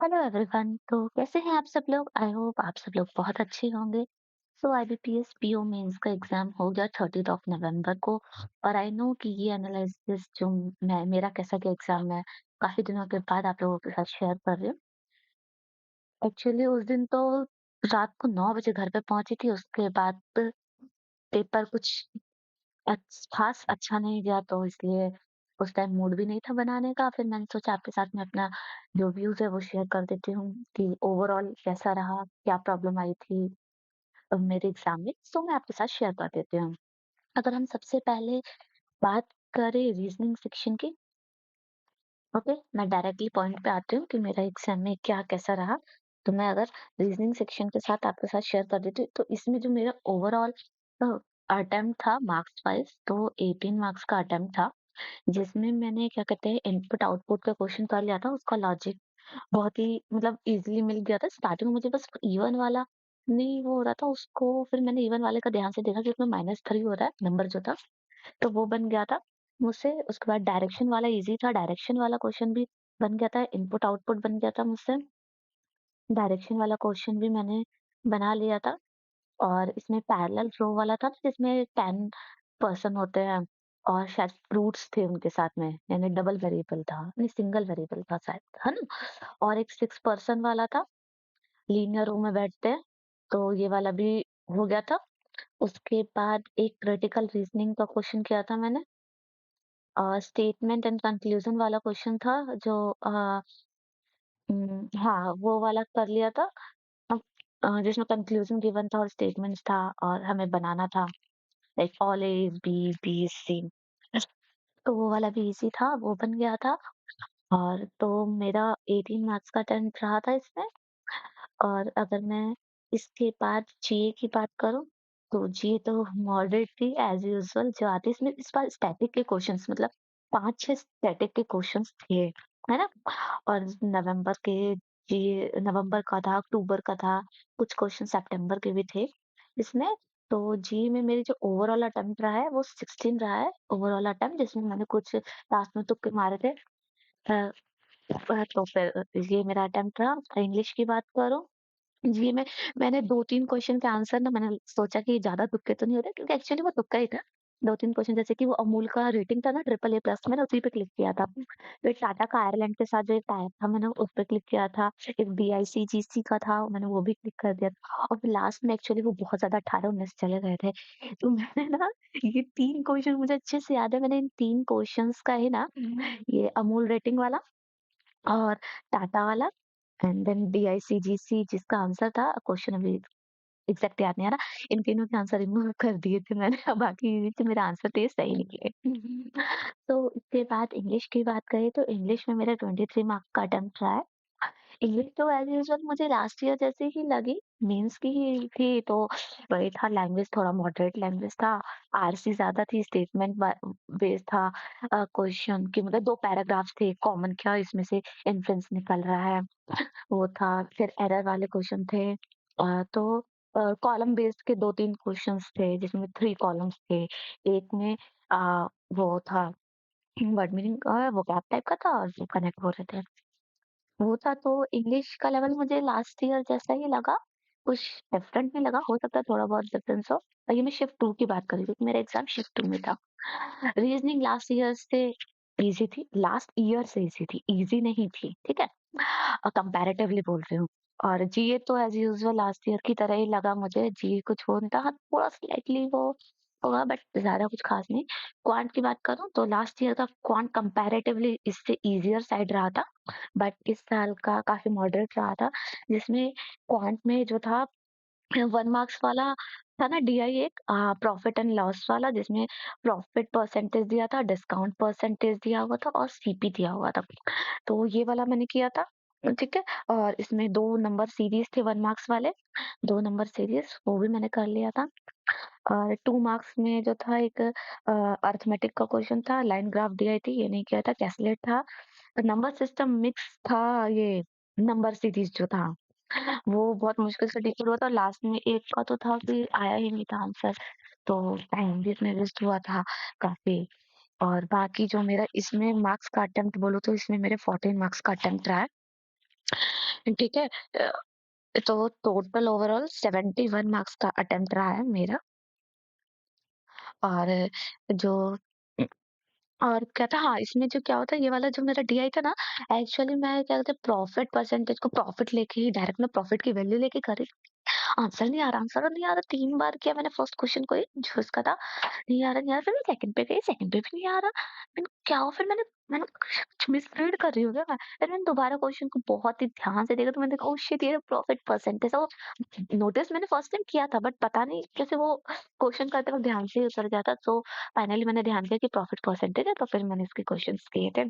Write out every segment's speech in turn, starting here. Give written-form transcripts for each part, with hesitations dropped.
Hello everyone. तो कैसे हैं आप सब लोग? आई होप आप सब लोग बहुत अच्छे होंगे। सो आईबीपीएस पीओ मेंस का एग्जाम हो गया 30 ऑफ नवंबर को। और आई नो कि ये एनालिसिस जो मैं मेरा कैसा गया एग्जाम में काफी दिनों के बाद आप लोगों के साथ शेयर कर रही हूँ। एक्चुअली उस दिन तो रात को 9 बजे घर पे पहुंची थी। उसके बाद पेपर कुछ खास अच्छा नहीं गया, तो इसलिए उस टाइम मूड भी नहीं था बनाने का। फिर मैंने सोचा आपके साथ में अपना जो व्यूज है वो शेयर कर देती हूँ कि ओवरऑल कैसा रहा, क्या प्रॉब्लम आई थी मेरे एग्जाम में। तो मैं आपके साथ शेयर कर देती हूँ। अगर हम सबसे पहले बात करें रीजनिंग सेक्शन की, ओके, मैं डायरेक्टली पॉइंट पे आती हूँ कि मेरा एग्जाम में क्या कैसा रहा। तो मैं अगर रीजनिंग सेक्शन के साथ आपके साथ शेयर कर देती हूँ, तो इसमें जो मेरा ओवरऑल अटेम्प्ट था मार्क्स वाइज, तो 18 मार्क्स का अटेम्प्ट था, जिसमें मैंने क्या कहते हैं इनपुट आउटपुट का क्वेश्चन कर लिया था। उसका लॉजिक बहुत ही मतलब इजीली मिल गया था। स्टार्टिंग में मुझे बस इवन वाला नहीं वो हो रहा था, उसको फिर मैंने इवन वाले का ध्यान से देखा कि उसमें -3 हो रहा है नंबर जो था, तो वो बन गया था मुझसे। उसके बाद डायरेक्शन वाला इजी था, डायरेक्शन वाला क्वेश्चन भी बन गया था, इनपुट आउटपुट बन गया था मुझसे। डायरेक्शन वाला क्वेश्चन भी मैंने बना लिया था। और इसमें पैरेलल फ्लो वाला था जिसमें 10 पर्सन होते हैं और शायद फ्रूट्स थे उनके साथ में, यानी डबल वेरिएबल था, नहीं सिंगल वेरिएबल था शायद, है ना? और एक 6 पर्सन वाला था, लीनियर रो में बैठते हैं, तो ये वाला भी हो गया था। उसके बाद एक क्रिटिकल रीजनिंग का क्वेश्चन किया था मैंने, और स्टेटमेंट एंड कंक्लूजन वाला क्वेश्चन था जो हाँ, वो वाला कर लिया था। अब जिसमें कंक्लूजन गिवन था और स्टेटमेंट्स था और हमें बनाना था, like all A is B, B is C. तो वो वाला भी इजी था, वो बन गया था। और तो मेरा 18 मार्क्स का अटेम्प्ट रहा था इसमें। और अगर मैं इसके बाद जीए की बात करूँ, तो जीए तो मॉडरेट थी एज़ यूजुअल जो आती है। इसमें इस बार स्टैटिक के क्वेश्चंस मतलब 5-6 स्टैटिक के क्वेश्चंस थे, है ना? और नवंबर का था, अक्टूबर का था, कुछ क्वेश्चन सितंबर के भी थे इसमें। तो जीए में मेरी जो ओवरऑल अटेम्प्ट रहा है वो 16 रहा है ओवरऑल अटेम्प्ट, जिसमें मैंने कुछ लास्ट में तुक्के मारे थे। तो फिर ये मेरा अटेम्प्ट रहा। इंग्लिश की बात करूँ, जी, मैंने 2-3 क्वेश्चन के आंसर ना मैंने सोचा कि ज़्यादा तुक्के तो नहीं हो रहे, क्योंकि एक्चुअली वो तुक्का ही था। 2-3 क्वेश्चन जैसे कि वो अमूल का रेटिंग था ना ट्रिपल ए प्लस, मैंने उसी पे क्लिक किया था। फिर टाटा का आयरलैंड के साथ जो एक टाइप था मैंने उस पे क्लिक किया था। एक बीआईसीजीसी का था, मैंने वो भी क्लिक कर दिया था। और फिर लास्ट में एक्चुअली वो बहुत ज़्यादा 18-19 चले गए थे। तो मैंने ना ये 3 क्वेश्चन मुझे अच्छे से याद है, मैंने इन 3 क्वेश्चन्स का ही ना ये अमूल रेटिंग वाला और टाटा वाला एंड देन डीआईसीजीसी जिसका आंसर था, क्वेश्चन अभी एग्ज़ैक्ट याद नहीं आ रहा। इन तीनों के आंसर रिमूव कर दिए थे मैंने। अब बाकी तो मेरा आंसर थे सही निकले। तो इसके बाद इंग्लिश की बात करें, तो इंग्लिश में मेरा 23 मार्क्स का अटेम्प्ट रहा है। इंग्लिश तो एज़ यूजुअल मुझे लास्ट ईयर जैसी ही लगी, मेंस की ही थी, तो वही था, लैंग्वेज थोड़ा मॉडरेट लैंग्वेज था, आरसी ज़्यादा थी, स्टेटमेंट बेस्ड था। क्वेश्चन के मतलब 2 पैराग्राफ्स थे, कॉमन क्या इसमें से इन्फरेंस निकल रहा है, वो था। फिर एरर वाले क्वेश्चन थे। तो कॉलम बेस्ड के 2-3 क्वेश्चंस थे जिसमें 3 कॉलम्स थे। एक में वो था वर्ड मीनिंग का, वोकैब टाइप का था, और वो कनेक्ट हो रहे थे। वो था। तो इंग्लिश का लेवल मुझे लास्ट ईयर जैसा ही लगा, कुछ डिफरेंट नहीं लगा, हो सकता है थोड़ा बहुत डिफरेंस हो। और ये मैं शिफ्ट 2 की बात कर रही हूँ क्योंकि मेरा एग्ज़ाम शिफ्ट 2 में था। रीजनिंग लास्ट ईयर से ईज़ी थी, लास्ट ईयर से ईज़ी थी, ईज़ी नहीं थी, ठीक है? कंपैरेटिवली बोल रही हूँ। और जीए तो एज़ यूजुअल लास्ट ईयर की तरह ही लगा मुझे, जीए कुछ वो नहीं था, हाँ, थोड़ा स्लाइटली वो होगा बट ज़्यादा कुछ खास नहीं। क्वांट की बात करूँ तो लास्ट ईयर का क्वांट कंपैरेटिवली इससे ईज़ियर साइड रहा था, बट इस साल का काफ़ी मॉडरेट रहा था, जिसमें क्वांट में जो था 1 मार्क्स वाला था ना डीआई, एक प्रॉफिट एंड लॉस वाला, जिसमें प्रॉफिट परसेंटेज दिया था, डिस्काउंट परसेंटेज दिया हुआ था और सीपी दिया हुआ था। तो ये वाला मैंने किया था, ठीक है? और इसमें 2 नंबर सीरीज़ थे 1 मार्क्स वाले, 2 नंबर सीरीज़ वो भी मैंने कर लिया था। और 2 मार्क्स में जो था एक अरिथमेटिक का क्वेश्चन था, लाइन ग्राफ दी आई थी, ये नहीं किया था, कैलकुलेट था। नंबर सिस्टम मिक्स था, ये नंबर सीरीज़ जो था, वो बहुत मुश्किल से टिक हुआ था। लास्ट में एक का तो था कि आया ही नहीं था आंसर, तो टाइम भी इसमें वेस्ट हुआ था काफ़ी। और बाकी जो मेरा इसमें मार्क्स का अटेम्प्ट बोलूँ तो इसमें मेरे 14 मार्क्स का अटेम्प्ट रहा है। ठीक है। तो टोटल ओवरऑल 71 मार्क्स का अटेम्प्ट रहा है मेरा। और जो और क्या था, हाँ, इसमें जो क्या होता है, ये वाला जो मेरा डीआई था ना, एक्चुअली मैं क्या कहते हैं प्रॉफिट परसेंटेज को प्रॉफिट लेके ही डायरेक्ट मैं प्रॉफिट की वैल्यू लेके कर रही। आंसर नहीं आ रहा, आंसर नहीं आ रहा, 3 बार किया मैंने फर्स्ट क्वेश्चन को ही जो उसका था, नहीं आ रहा, नहीं आ रहा, फिर मैं सेकंड पे गई, सेकंड पे भी नहीं आ रहा। मैंने क्या हुआ, फिर मैंने मैंने कुछ मिसरीड कर रही हूँ क्या मैं? फिर मैंने दोबारा क्वेश्चन को बहुत ही ध्यान से देखा, तो मैंने देखा ओह शिट, ये प्रॉफिट परसेंटेज। वो नोटिस मैंने फर्स्ट टाइम किया था, बट पता नहीं कैसे वो क्वेश्चन करते वक्त ध्यान से ही उतर जाता। तो फाइनली मैंने ध्यान दिया कि प्रॉफिट परसेंटेज है, तो फिर मैंने इसके क्वेश्चंस किए थे।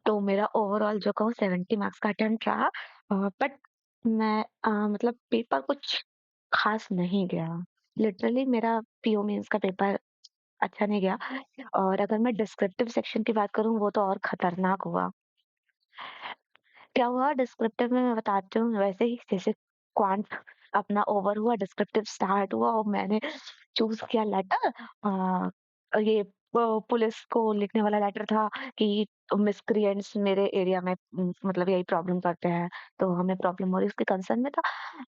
तो मेरा ओवरऑल जो कहूँ 70 मार्क्स का अटेम्प्ट रहा। बट मैं मतलब पेपर कुछ खास नहीं गया। लिटरली मेरा पीओ मेंस का पेपर अच्छा नहीं गया। और अगर मैं डिस्क्रिप्टिव सेक्शन की बात करूँ, वो तो और खतरनाक हुआ। क्या हुआ डिस्क्रिप्टिव में, मैं बताती हूँ। वैसे ही जैसे क्वांट अपना ओवर हुआ, डिस्क्रिप्टिव स्टार्ट हुआ और मैंने चूज़ किया लेटर। ये पुलिस को लिखने वाला लेटर था कि मिसक्रिएंट्स मेरे एरिया में मतलब यही प्रॉब्लम करते हैं, तो हमें प्रॉब्लम हो रही है, उसके कंसर्न में था।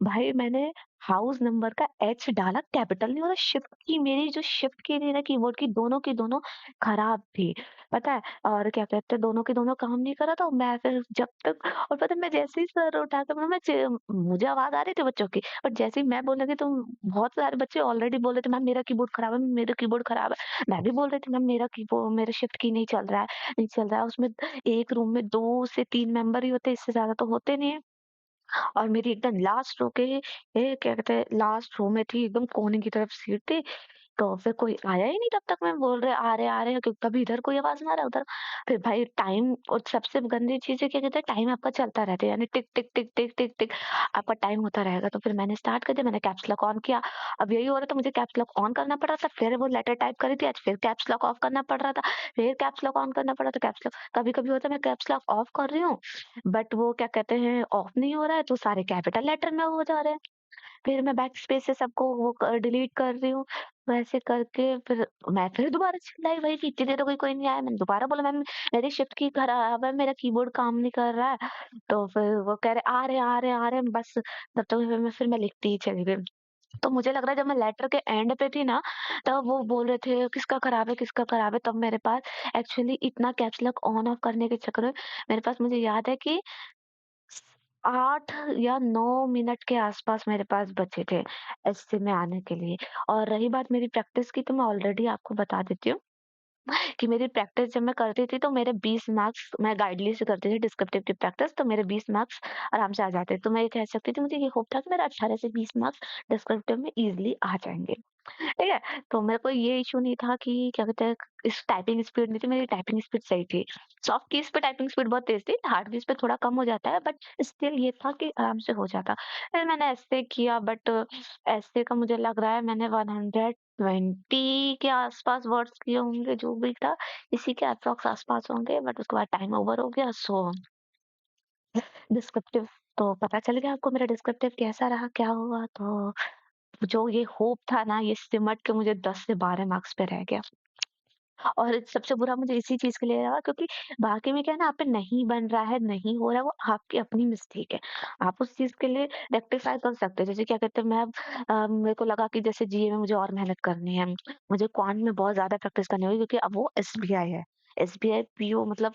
भाई मैंने हाउस नंबर का एच डाला, कैपिटल नहीं हो रहा, शिफ्ट की मेरी जो शिफ्ट की थी ना कीबोर्ड की दोनों खराब थी, पता है? और क्या कहते हैं, दोनों के दोनों काम नहीं कर रहा था। मैं फिर जब तक, और पता है मैं जैसे ही सर उठाकर मुझे आवाज़ आ रही थी बच्चों की, बट जैसे ही मैं बोलने लगी तो बहुत सारे बच्चे ऑलरेडी बोल रहे थे मैम मेरा कीबोर्ड खराब है, मेरा कीबोर्ड खराब है। मैं भी बोल रही थी मैम मेरा कीबोर्ड, मेरा शिफ्ट की नहीं चल रहा है, नहीं चल रहा है। उसमें एक रूम में 2 से 3 मेंबर ही होते हैं, इससे ज़्यादा तो होते नहीं है। और मेरी एकदम लास्ट रो के क्या कहते हैं लास्ट रो में थी, एकदम कोने की तरफ सीट थी। तो फिर कोई आया ही नहीं, तब तक मैं बोल रहे आ रहे हैं, क्योंकि कभी इधर कोई आवाज ना आ रहा उधर। फिर भाई टाइम, और सबसे गंदी चीज है क्या कहते हैं, टाइम आपका चलता रहता है, यानी टिक टिक टिक टिक टिक टिक आपका टाइम होता रहेगा। तो फिर मैंने स्टार्ट कर दिया, मैंने कैप्स लॉक ऑन किया। अब यही हो रहा था, मुझे कैप्स लॉक ऑन करना पड़ रहा था, फिर वो लेटर टाइप करी थी, आज फिर कैप्स लॉक ऑफ करना पड़ रहा था, फिर कैप्स लॉक ऑन करना पड़ रहा था। कैप्स लॉक कभी कभी होता है मैं कैप्स लॉक ऑफ कर रही हूँ, बट वो क्या कहते हैं ऑफ नहीं हो रहा है, तो सारे कैपिटल लेटर में हो जा रहे हैं। फिर मैं बैक स्पेस से सबको वो डिलीट कर रही हूँ। वैसे करके फिर मैं फिर दोबारा चिल्लाई वही कि इतनी देर हो गई कोई नहीं आया। मैंने दोबारा बोला मैम मेरी शिफ्ट की खराब है, मेरा कीबोर्ड काम नहीं कर रहा है। तो फिर वो कह रहे आ रहे हैं, आ रहे हैं, आ रहे हैं, बस तब तक फिर मैं लिखती ही चली गई। तो मुझे लग रहा है जब मैं लेटर के एंड पे थी ना, तब वो बोल रहे थे किसका खराब है, किसका खराब है। तब मेरे पास एक्चुअली इतना कैप्स लॉक ऑन ऑफ करने के चक्कर में मेरे पास, मुझे याद है कि 8 या 9 मिनट के आसपास मेरे पास बचे थे एससे में आने के लिए। और रही बात मेरी प्रैक्टिस की, तो मैं ऑलरेडी आपको बता देती हूँ कि मेरी प्रैक्टिस जब मैं करती थी तो मेरे 20 मार्क्स, मैं गाइडली से करती थी डिस्क्रिप्टिव की प्रैक्टिस, तो मेरे 20 मार्क्स आराम से आ जाते। तो मैं ये कह सकती थी, मुझे ये होप था कि मेरा 18 से 20 मार्क्स डिस्क्रिप्टिव में ईज़िली आ जाएँगे। ठीक है? तो मेरे को ये इश्यू नहीं था कि क्या कहते हैं, इस टाइपिंग स्पीड नहीं थी, मेरी टाइपिंग स्पीड सही थी। सॉफ्ट कीज़ पे टाइपिंग स्पीड बहुत तेज़ थी, हार्ड कीज़ पे थोड़ा कम हो जाता है, बट स्टिल ये था कि आराम से हो जाता। फिर मैंने ऐसे किया, बट ऐसे का मुझे लग रहा है मैंने 120 के आस-पास वर्ड्स किए होंगे, जो भी था, इसी के एप्रॉक्स आस-पास होंगे, बट उसके बाद टाइम ओवर हो गया। सो डिस्क्रिप्टिव तो पता चल गया आपको मेरा डिस्क्रिप्टिव कैसा रहा, क्या हुआ। तो जो ये होप था ना, ये सिमट के मुझे 10 से 12 मार्क्स पे रह गया। और सबसे बुरा मुझे इसी चीज़ के लिए लगा, क्योंकि बाकी में क्या है ना, आप पे नहीं बन रहा है, नहीं हो रहा है, वो आपकी अपनी मिस्टेक है। आप उस चीज़ के लिए रेक्टिफाई कर सकते हैं। जैसे क्या कहते हैं, मैं अब मेरे को लगा कि जैसे जीए में मुझे और मेहनत करनी है। मुझे क्वांट में बहुत ज़्यादा प्रैक्टिस करनी होगी, क्योंकि अब वो एसबीआई है। एसबीआई पीओ मतलब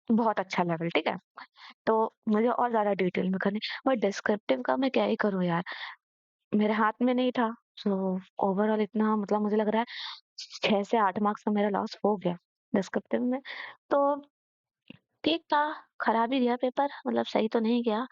बहुत अच्छा लेवल, ठीक है? तो मुझे और ज़्यादा डिटेल में करनी, बट डिस्क्रिप्टिव का मैं क्या ही करूँ यार, मेरे हाथ में नहीं था। सो ओवरऑल इतना मतलब मुझे लग रहा है 6 से 8 मार्क्स का मेरा लॉस हो गया डिस्क्रिप्टिव में। तो ठीक था, खराब ही गया पेपर, मतलब सही तो नहीं गया।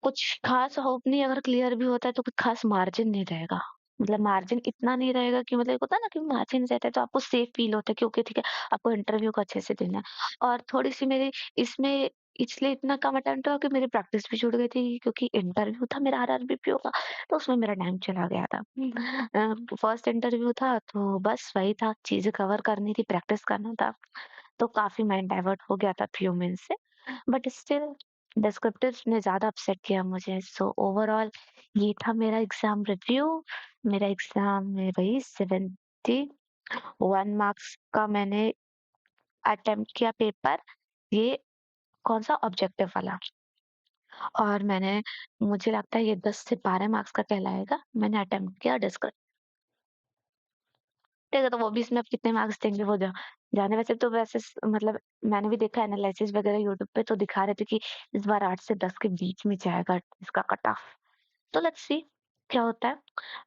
कुछ खास होप नहीं, अगर क्लियर भी होता है तो कुछ खास मार्जिन नहीं रहेगा। मतलब मार्जिन इतना नहीं रहेगा कि मतलब एक होता है ना कि मार्जिन रहता है तो आपको सेफ फील होता है कि ओके ठीक है, आपको इंटरव्यू को अच्छे से देना है। और थोड़ी-सी मेरी इसमें इसलिए इतना कम अटेम्प्ट हुआ कि मेरी प्रैक्टिस भी छूट गई थी, क्योंकि इंटरव्यू था मेरा आरआरबीपीओ का, तो उसमें मेरा टाइम चला गया था। फर्स्ट इंटरव्यू था तो बस वही था, चीज़ें कवर करनी थी, प्रैक्टिस करना था। तो काफ़ी माइंड डाइवर्ट हो गया था फ्यू मिनट से। बट स्टिल डिस्क्रिप्टिव्स ने ज़्यादा अपसेट किया मुझे। सो ओवरऑल ये था मेरा एग्ज़ाम रिव्यू। मेरा एग्ज़ाम में वही 71 मार्क्स का मैंने अटेम्प्ट किया पेपर। ये कौन-सा ऑब्जेक्टिव वाला। और मुझे लगता है ये 10 से 12 मार्क्स का कहलाएगा। मैंने अटेम्प्ट किया डिस्कस ठीक है, तो वो भी इसमें अब कितने मार्क्स देंगे वो जाने वैसे तो वैसे मतलब मैंने भी देखा एनालिसिस वगैरह यूट्यूब पे तो दिखा रहे थे कि इस बार 8 से 10 के बीच में जाएगा इसका कट ऑफ। तो लेट्स सी क्या होता है।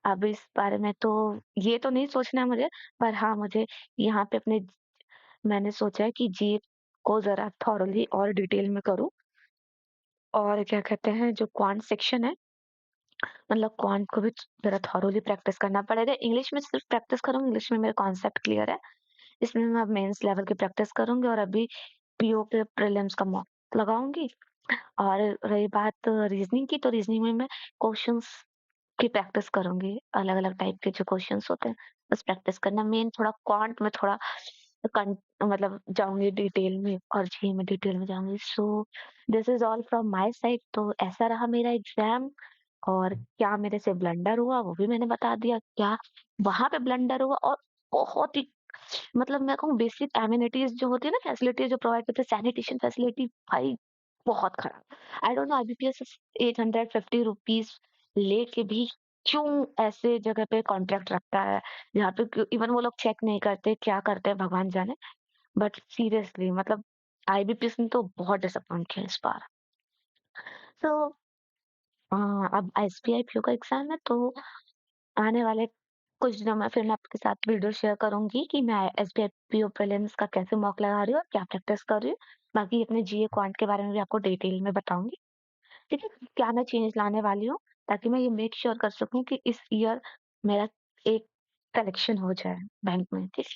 अब इस बारे में तो ये तो नहीं सोचना है मुझे, पर हाँ, मुझे यहाँ पे मैंने सोचा है कि जी को ज़रा थॉरोली और डिटेल में करूँ और क्या कहते हैं जो क्वांट सेक्शन है मतलब क्वांट को भी ज़रा थॉरोली प्रैक्टिस करना पड़ेगा। इंग्लिश में सिर्फ प्रैक्टिस करूँगी, इंग्लिश में मेरा कॉन्सेप्ट क्लियर है। इसमें मैं अब मेंस लेवल की प्रैक्टिस करूँगी और अभी पीओ के प्रीलिम्स का मॉक लगाऊँगी। और रही बात रीजनिंग की, तो रीजनिंग में मैं क्वेश्चंस की प्रैक्टिस करूँगी। अलग-अलग टाइप के जो क्वेश्चंस होते हैं, बस प्रैक्टिस करना मेन थोड़ा क्वांट में थोड़ा कन मतलब जाऊँगी डिटेल में और जी में डिटेल में जाऊँगी। So this is all from my side तो ऐसा रहा मेरा एग्ज़ाम और क्या मेरे से ब्लंडर हुआ वो भी मैंने बता दिया। क्या वहाँ पे ब्लंडर हुआ और बहुत ही मतलब मैं कहूँ बेसिक एमेनिटीज़ जो होती है ना फैसिलिटीज़ जो प्रोवाइड करते हैं सैनिटेशन फैसिलिटी भाई बहुत खराब। आई डोंट नो आईबीपीएस ₹850 लेके भी क्यों ऐसे जगह पे कॉन्ट्रैक्ट रखता है, जहाँ पे इवन वो लोग चेक नहीं करते, क्या करते हैं भगवान जाने। बट सीरियसली मतलब आईबीपीएस ने तो बहुत डिसअपॉइंट किया इस बार। तो अब एसबीआई पीओ का एग्ज़ाम है तो आने वाले कुछ दिनों में फिर मैं आपके साथ वीडियो शेयर करूँगी कि मैं एसबीआई पीओ प्रीलिम्स का कैसे मॉक लगा रही हूँ और क्या प्रैक्टिस कर रही हूँ। बाकी अपने जीए क्वांट के बारे में भी आपको डिटेल में बताऊँगी। ठीक है? क्या मैं चेंज लाने वाली हूँ ताकि मैं ये मेक श्योर कर सकूँ कि इस ईयर मेरा एक कलेक्शन हो जाए बैंक में, ठीक है?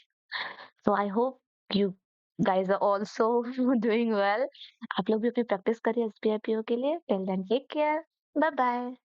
So I hope you guys are also doing well. आप लोग भी अपनी प्रैक्टिस करिए एसबीआई पीओ के लिए। Till then take care. Bye bye.